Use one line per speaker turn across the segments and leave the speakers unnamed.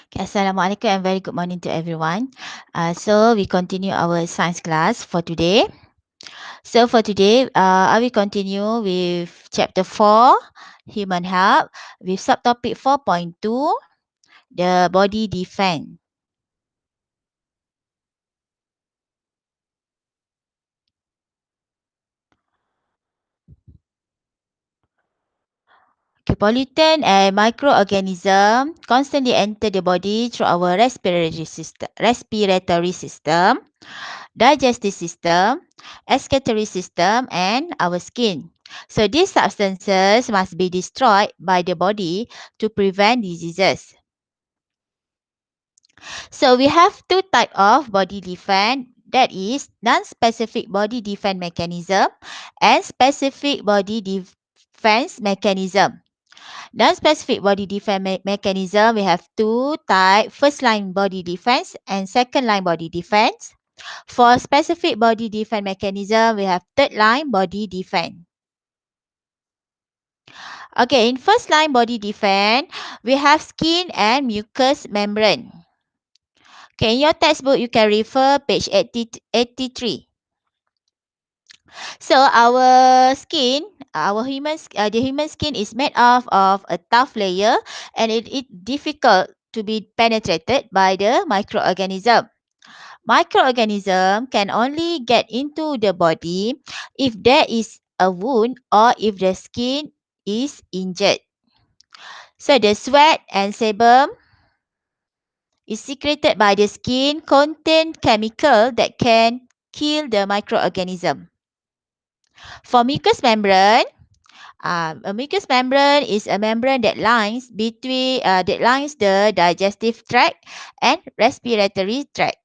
Okay, Assalamualaikum and very good morning to everyone. So we continue our science class for today. So for today, I will continue with chapter 4, human health, with subtopic 4.2, the body defense. Okay, pollutant and microorganism constantly enter the body through our respiratory system, digestive system, excretory system, and our skin. So these substances must be destroyed by the body to prevent diseases. So we have two types of body defense. That is non-specific body defense mechanism and specific body defense mechanism. Non-specific body defense mechanism, we have two types, first line body defense and second line body defense. For specific body defense mechanism, we have third line body defense. Okay, in first line body defense, we have skin and mucous membrane. Okay, in your textbook, you can refer page 83. So our skin, the human skin is made of a tough layer and it is difficult to be penetrated by the microorganism. Microorganism can only get into the body if there is a wound or if the skin is injured. So the sweat and sebum is secreted by the skin contain chemical that can kill the microorganism. For mucous membrane, a mucous membrane is a membrane that lines the digestive tract and respiratory tract.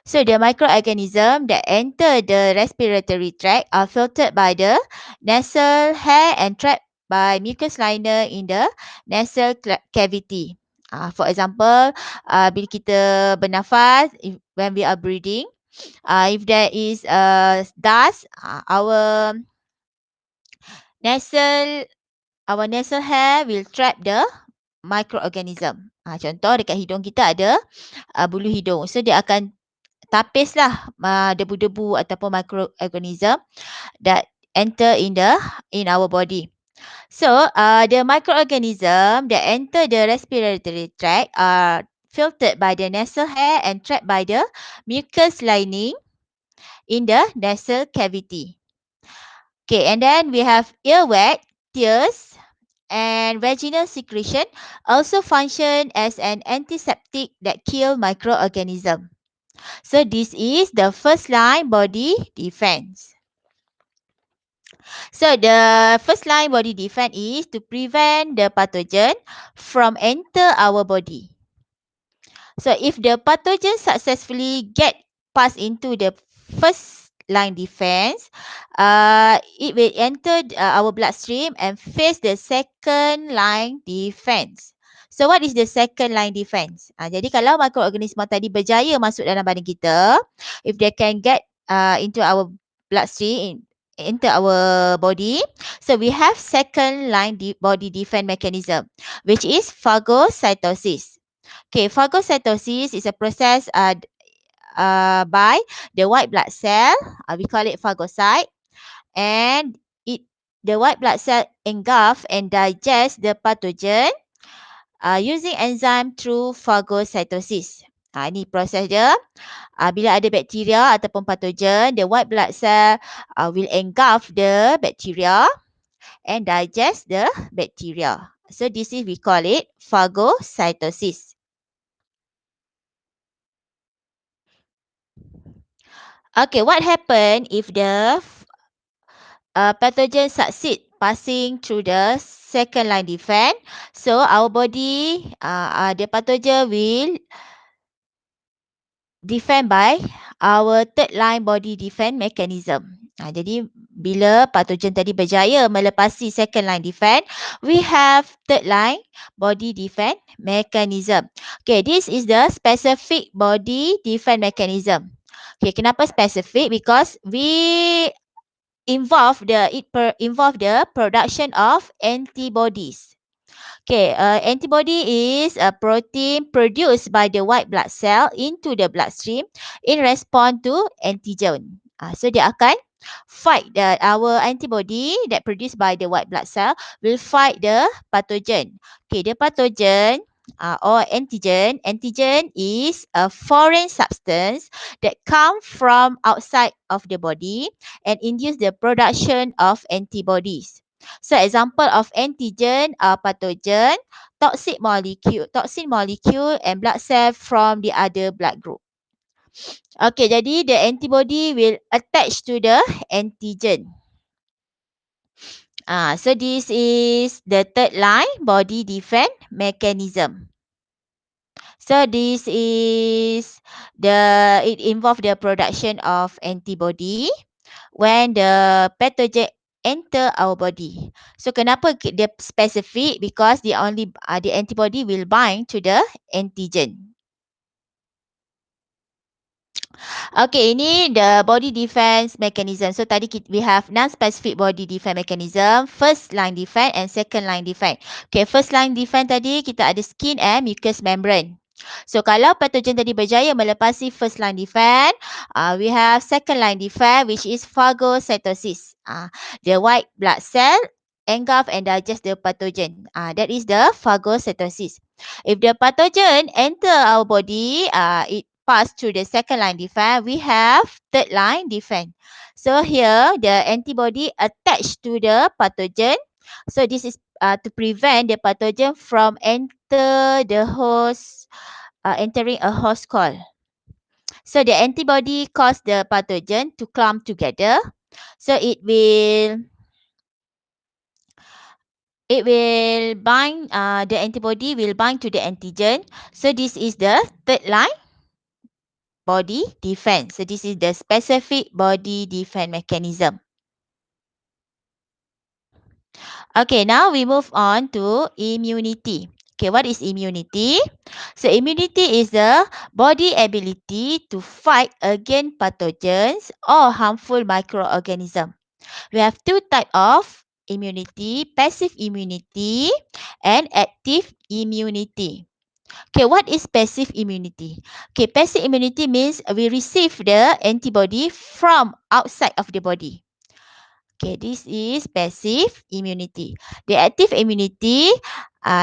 So the microorganisms that enter the respiratory tract are filtered by the nasal hair and trapped by mucus liner in the nasal cavity. For example, bila kita bernafas, when we are breathing, if there is dust, nasal nasal hair will trap the microorganism. Contoh dekat hidung kita ada bulu hidung. So dia akan tapislah debu-debu ataupun microorganism that enter in our body. So the microorganism that enter the respiratory tract are filtered by the nasal hair and trapped by the mucus lining in the nasal cavity. Okay, and then we have earwax, tears, and vaginal secretion also function as an antiseptic that kill microorganism. So this is the first line body defense. So the first line body defense is to prevent the pathogen from enter our body. So if the pathogen successfully get passed into the first line defense, it will enter our bloodstream and face the second line defense. So what is the second line defense? Jadi kalau mikroorganisma tadi berjaya masuk dalam badan kita, if they can get into our bloodstream, into our body, so we have second line body defense mechanism, which is phagocytosis. Okay, phagocytosis is a process by the white blood cell. We call it phagocyte, and the white blood cell engulf and digest the pathogen using enzyme through phagocytosis. Ini proses dia. Bila ada bakteria ataupun pathogen, the white blood cell will engulf the bacteria and digest the bacteria. So this is, we call it phagocytosis. Okay, what happen if the pathogen succeed passing through the second line defense? So our body, the pathogen will defend by our third line body defense mechanism. Jadi bila pathogen tadi berjaya melepasi second line defense, we have third line body defense mechanism. Okay, this is the specific body defense mechanism. Okay, kenapa specific? Because we involve the production of antibodies. Okay, antibody is a protein produced by the white blood cell into the bloodstream in response to antigen. So dia akan fight our antibody that produced by the white blood cell will fight the pathogen. Okay, the pathogen or antigen. Antigen is a foreign substance that come from outside of the body and induce the production of antibodies. So example of antigen are pathogen, toxin molecule and blood cell from the other blood group. Okay, jadi the antibody will attach to the antigen. So this is the third line body defense mechanism. So this is it involve the production of antibody when the pathogen enter our body. So kenapa dia specific? Because the antibody will bind to the antigen. Okay, ini the body defense mechanism. So tadi we have non-specific body defense mechanism, first line defense and second line defense. Okay, first line defense tadi kita ada skin and mucous membrane. So kalau pathogen tadi berjaya melepasi first line defense, we have second line defense which is phagocytosis. The white blood cell engulf and digest the pathogen. That is the phagocytosis. If the pathogen enter our body, it pass through the second line defense, we have third line defense. So here the antibody attached to the pathogen. So this is to prevent the pathogen from entering a host cell. So the antibody cause the pathogen to clump together. So it will bind, the antibody will bind to the antigen. So this is the third line body defense. So this is the specific body defense mechanism. Okay, now we move on to immunity. Okay, what is immunity? So immunity is the body ability to fight against pathogens or harmful microorganisms. We have two types of immunity, passive immunity and active immunity. Okay, what is passive immunity? Okay, passive immunity means we receive the antibody from outside of the body. Okay, this is passive immunity. The active immunity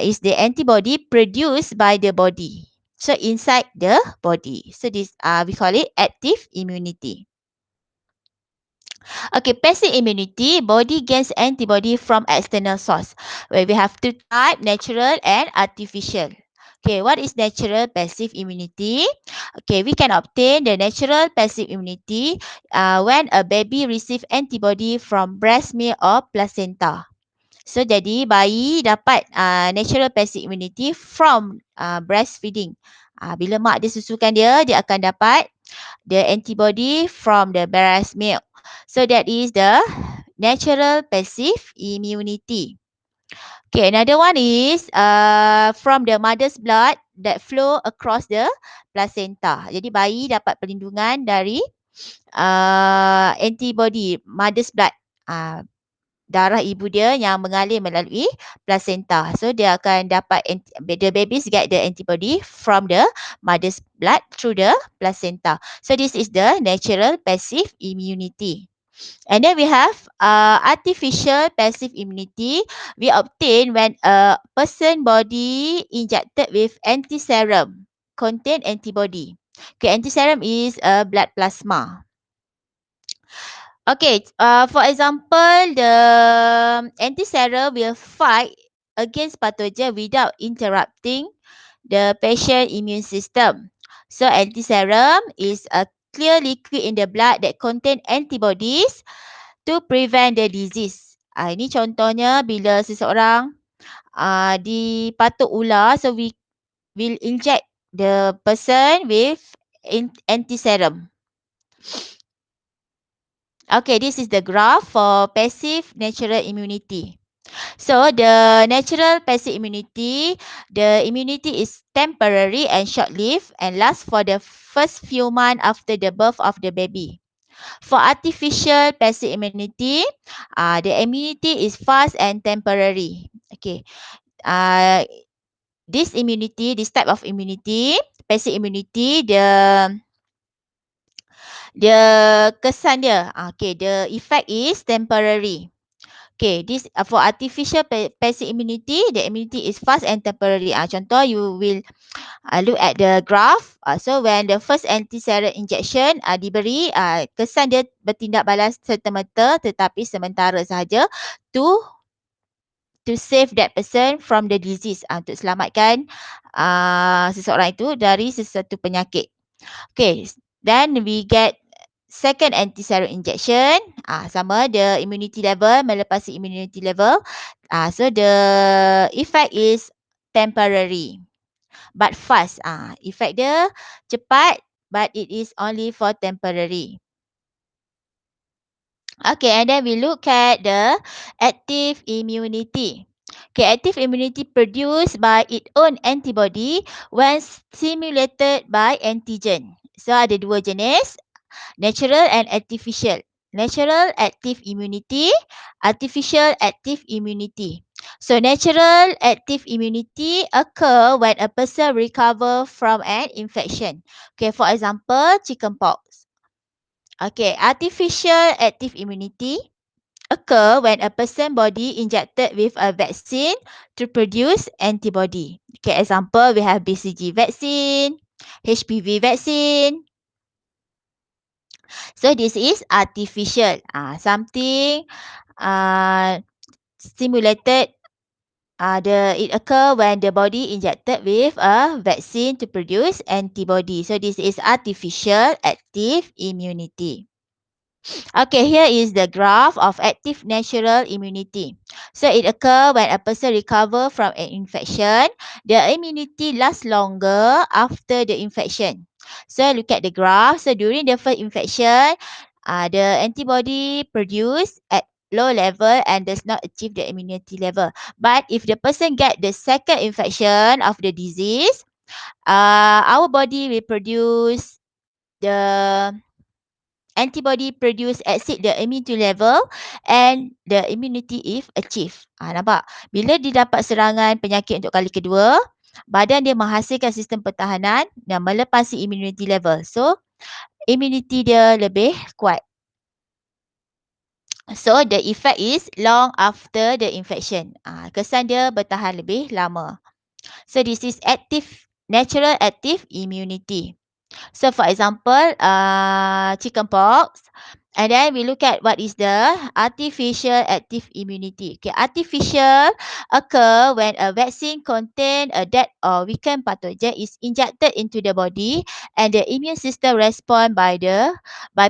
is the antibody produced by the body. So inside the body. So this we call it active immunity. Okay, passive immunity, body gains antibody from external source. Where we have two types, natural and artificial. Okay, what is natural passive immunity? Okay, we can obtain the natural passive immunity when a baby receive antibody from breast milk or placenta. So, jadi bayi dapat natural passive immunity from breastfeeding. Bila mak dia susukan dia akan dapat the antibody from the breast milk. So, that is the natural passive immunity. Okay, another one is from the mother's blood that flow across the placenta. Jadi bayi dapat perlindungan dari antibody mother's blood. Darah ibu dia yang mengalir melalui placenta. So dia akan dapat the babies get the antibody from the mother's blood through the placenta. So this is the natural passive immunity. And then we have artificial passive immunity we obtain when a person body injected with antiserum contain antibody. Okay, antiserum is a blood plasma. Okay, for example, the antiserum will fight against pathogen without interrupting the patient immune system. So antiserum is a clear liquid in the blood that contain antibodies to prevent the disease. Ini contohnya bila seseorang dipatuk ular, so we will inject the person with antiserum. Okay, this is the graph for passive natural immunity. So the natural passive immunity, the immunity is temporary and short-lived and lasts for the first few months after the birth of the baby. For artificial passive immunity, the immunity is fast and temporary. Okay, this immunity, this type of immunity, passive immunity, the kesan dia, okay, the effect is temporary. Okay, this for artificial passive immunity, the immunity is fast and temporary. Contoh, you will look at the graph. So when the first anti-serum injection diberi, kesan dia bertindak balas serta-merta tetapi sementara sahaja to save that person from the disease, untuk selamatkan seseorang itu dari sesuatu penyakit. Okay, then we get second anti-serum injection. Sama, the immunity level melepasi immunity level. So the effect is temporary but fast. Effect dia cepat but it is only for temporary. Okay, and then we look at the active immunity. Okay, active immunity produced by its own antibody when stimulated by antigen. So ada dua jenis, natural and artificial. Natural active immunity, artificial active immunity. So natural active immunity occur when a person recover from an infection. Okay, for example, chickenpox. Okay, artificial active immunity occur when a person body injected with a vaccine to produce antibody. Okay, example, we have BCG vaccine, HPV vaccine. So this is artificial. Something stimulated. It occur when the body injected with a vaccine to produce antibody. So this is artificial active immunity. Okay, here is the graph of active natural immunity. So it occurs when a person recover from an infection. The immunity lasts longer after the infection. So look at the graph. So during the first infection, the antibody produced at low level and does not achieve the immunity level. But if the person get the second infection of the disease, our body will produce the antibody produce exceed the immunity level and the immunity is achieved. Nampak? Bila dia dapat serangan penyakit untuk kali kedua, badan dia menghasilkan sistem pertahanan dan melepasi immunity level. So, immunity dia lebih kuat. So, the effect is long after the infection. Kesan dia bertahan lebih lama. So, this is active, natural active immunity. So for example, chickenpox, and then we look at what is the artificial active immunity. Okay, artificial occur when a vaccine contain a dead or weakened pathogen is injected into the body, and the immune system respond by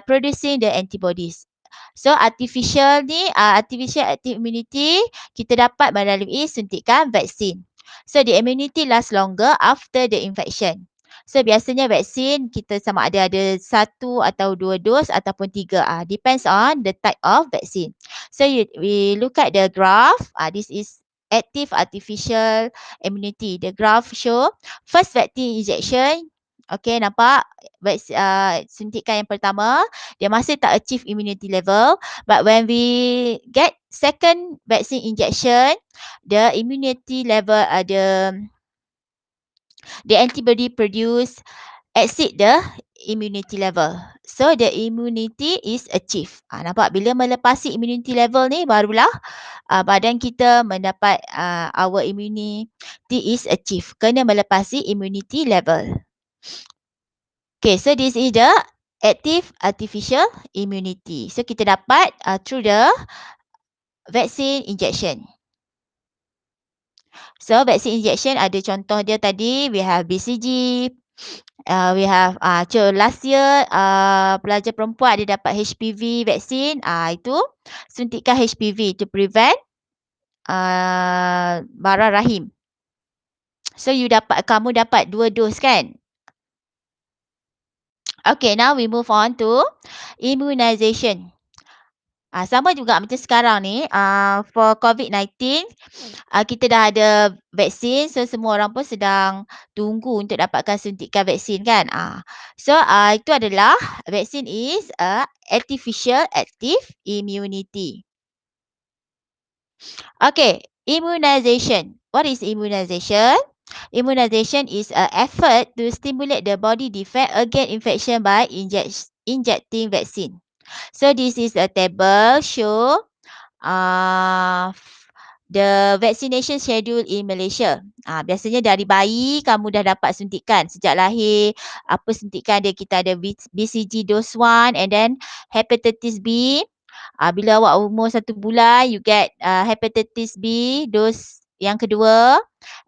producing the antibodies. So artificial ni, artificial active immunity kita dapat melalui suntikan vaksin. So the immunity lasts longer after the infection. So biasanya vaksin kita sama ada satu atau dua dos ataupun tiga. Depends on the type of vaccine. So we look at the graph. This is active artificial immunity. The graph show first vaccine injection. Okay, nampak suntikan yang pertama dia masih tak achieve immunity level, but when we get second vaccine injection, the immunity level the antibody produced exceed the immunity level. So the immunity is achieved. Nampak, bila melepasi immunity level ni barulah badan kita mendapat our immunity is achieved. Kena melepasi immunity level. Okay, so this is the active artificial immunity. So kita dapat through the vaccine injection. So vaccine injection ada contoh dia tadi, we have BCG, we have last year pelajar perempuan dia dapat HPV vaksin, itu suntikan HPV to prevent bara rahim. So kamu dapat 2 dos kan? Okay, now we move on to immunization. Sama juga macam sekarang ni, for COVID-19, kita dah ada vaksin, so semua orang pun sedang tunggu untuk dapatkan suntikan vaksin kan. So itu adalah vaksin is artificial active immunity. Okay, immunization. What is immunization? Immunization is an effort to stimulate the body defense against infection by injecting vaccine. So this is a table show the vaccination schedule in Malaysia. Biasanya dari bayi kamu dah dapat suntikan sejak lahir. Apa suntikan dia? Kita ada BCG dose 1 and then hepatitis B. Bila awak umur 1 bulan, you get hepatitis B dose yang kedua.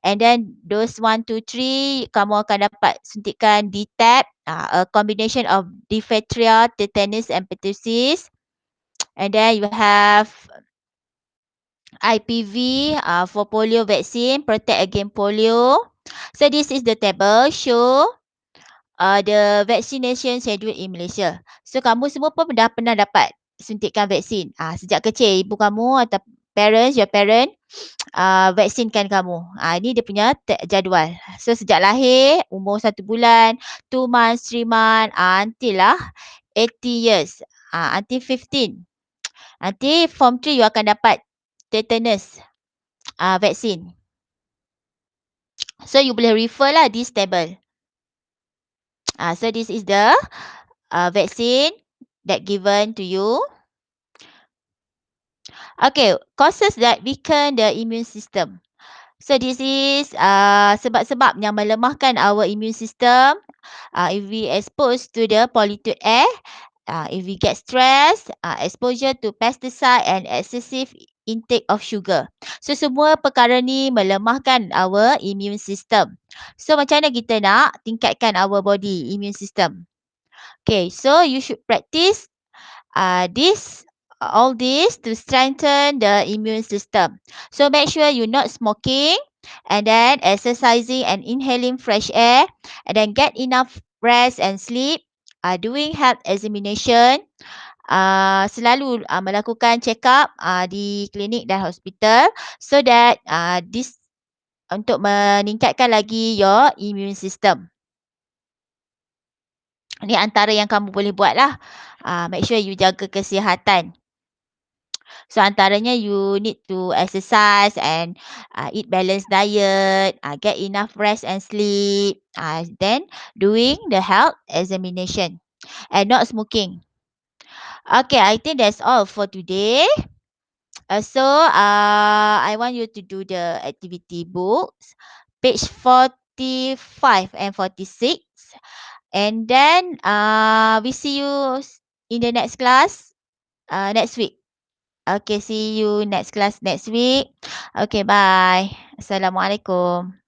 And then dose 1, 2, 3, kamu akan dapat suntikan DTaP, a combination of diphtheria, tetanus and pertussis. And then you have IPV for polio vaccine, protect against polio. So this is the table show the vaccination schedule in Malaysia. So kamu semua pun dah pernah dapat suntikan vaksin. Sejak kecil ibu kamu atau your parent vaksinkan kamu. Ini dia punya jadual. So sejak lahir, umur 1 bulan, 2 months, 3 months, until lah 80 years. Until 15. Nanti form 3 you akan dapat tetanus vaksin. So you boleh refer lah this table. So this is the vaccine that given to you. Okay, causes that weaken the immune system. So this is sebab-sebab yang melemahkan our immune system. If we exposed to the polluted air, if we get stress, exposure to pesticide and excessive intake of sugar. So semua perkara ni melemahkan our immune system. So macam mana kita nak tingkatkan our body immune system? Okay, so you should practice all this to strengthen the immune system. So make sure you're not smoking and then exercising and inhaling fresh air and then get enough rest and sleep. Doing health examination. Selalu melakukan check up di klinik dan hospital so that this untuk meningkatkan lagi your immune system. Ini antara yang kamu boleh buat lah. Make sure you jaga kesihatan. So antaranya you need to exercise and eat balanced diet, get enough rest and sleep, then doing the health examination and not smoking. Okay, I think that's all for today. I want you to do the activity books, page 45 and 46. And then we see you in the next class next week. Okay, see you next class next week. Okay, bye. Assalamualaikum.